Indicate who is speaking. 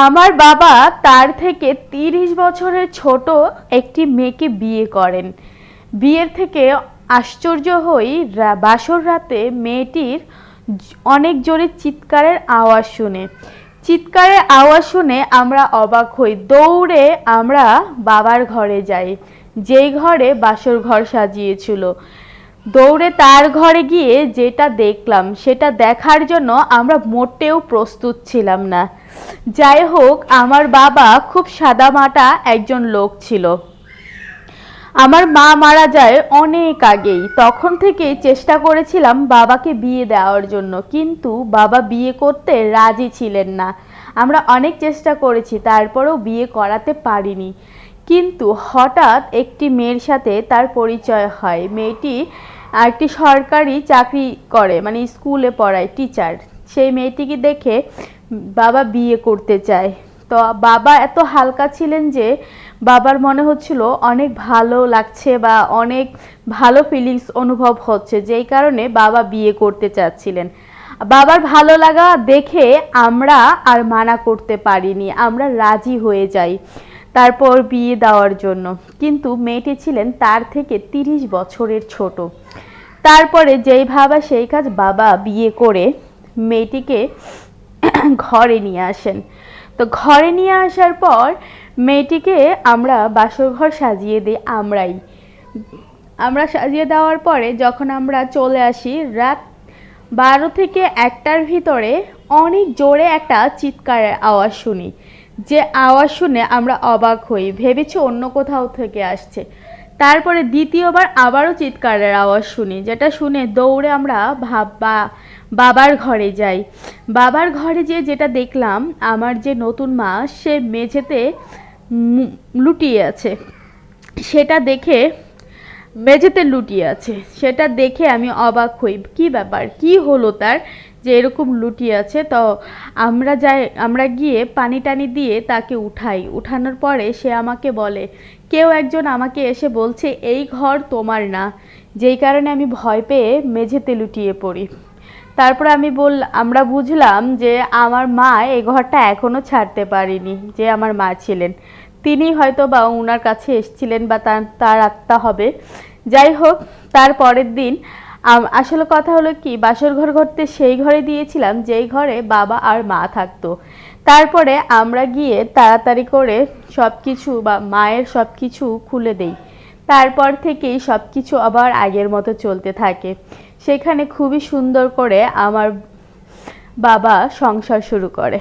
Speaker 1: আমার বাবা তার থেকে 30 বছরের ছোট একটি মেয়েকে বিয়ে করেন। বিয়ের থেকে আশ্চর্য হই বাসর রাতে মেয়েটির অনেক জোরে চিৎকারের আওয়াজ শুনে। চিৎকারের আওয়াজ শুনে আমরা অবাক হই, দৌড়ে আমরা বাবার ঘরে যাই, যেই ঘরে বাসর ঘর সাজিয়েছিল। দৌড়ে তার ঘরে গিয়ে যেটা দেখলাম সেটা দেখার জন্য আমরা মোটেও প্রস্তুত ছিলাম না। যাই হোক, আমার বাবা খুব সাদামাটা একজন লোক ছিল। আমার মা মারা যায় অনেক আগেই। তখন থেকেই চেষ্টা করেছিলাম বাবাকে বিয়ে দেওয়ার জন্য, কিন্তু বাবা বিয়ে করতে রাজি ছিলেন না। আমরা অনেক চেষ্টা করেছি, তারপরেও বিয়ে করাতে পারিনি। কিন্তু হঠাৎ একটি মেয়ের সাথে তার পরিচয় হয়। মেয়েটি একটি সরকারি চাকরি করে, মানে স্কুলে পড়ায়, টিচার। সেই মেয়েটিকে দেখে বাবা বিয়ে করতে চায়। তো বাবা এত হালকা ছিলেন যে বাবার মনে হচ্ছিল অনেক ভালো লাগছে বা অনেক ভালো ফিলিংস অনুভব হচ্ছে, যেই কারণে বাবা বিয়ে করতে চাচ্ছিলেন। বাবার ভালো লাগা দেখে আমরা আর মানা করতে পারিনি, আমরা রাজি হয়ে যাই তারপর বিয়ে দেওয়ার জন্য। কিন্তু মেয়েটি ছিলেন তার থেকে 30 বছরের ছোট। তারপরে যেই ভাবা সেই কাজ, বাবা বিয়ে করে মেয়েটিকে ঘরে নিয়ে আসেন। তো ঘরে নিয়ে আসার পর মেয়েটিকে আমরা বাসর ঘর সাজিয়ে দিই। আমরা সাজিয়ে দেওয়ার পরে যখন আমরা চলে আসি, রাত 12 থেকে 1টার ভিতরে অনেক জোরে একটা চিৎকারের আওয়াজ শুনি। যে আওয়াজ শুনে আমরা অবাক হই, ভেবেছি অন্য কোথাও থেকে আসছে। তারপরে দ্বিতীয়বার আবারও চিৎকারের আওয়াজ শুনি, যেটা শুনে দৌড়ে আমরা বাবার ঘরে যাই। বাবার ঘরে যেয়ে যেটা দেখলাম, আমার যে নতুন মা সে মেঝেতে লুটিয়ে আছে। সেটা দেখে আমি অবাক হই, কি ব্যাপার, কি হলো তার যে এরকম লুটিয়ে আছে। তো আমরা গিয়ে পানি টানি দিয়ে তাকে উঠানোর পরে সে আমাকে বলে, কেউ একজন আমাকে এসে বলছে এই ঘর তোমার না, যেই কারণে আমি ভয় পেয়ে মেঝেতে লুটিয়ে পড়ি। তারপর আমরা বুঝলাম যে আমার মা এই ঘরটা এখনো ছাড়তে পারেনি। যে আমার মা ছিলেন তিনি হয়তো বা ওনার কাছে এসেছিলেন বা তার আত্মা হবে। যাই হোক, তার পরের দিন আসলে কথা হলো কি, বাসর ঘর করতে সেই ঘরে দিয়েছিলাম যেই ঘরে বাবা আর মা থাকতো। তারপরে আমরা গিয়ে তাড়াতাড়ি করে সব কিছু বা মায়ের সব কিছু খুলে দেই। তারপর থেকেই সব কিছু আবার আগের মতো চলতে থাকে। সেখানে খুবই সুন্দর করে আমার বাবা সংসার শুরু করে।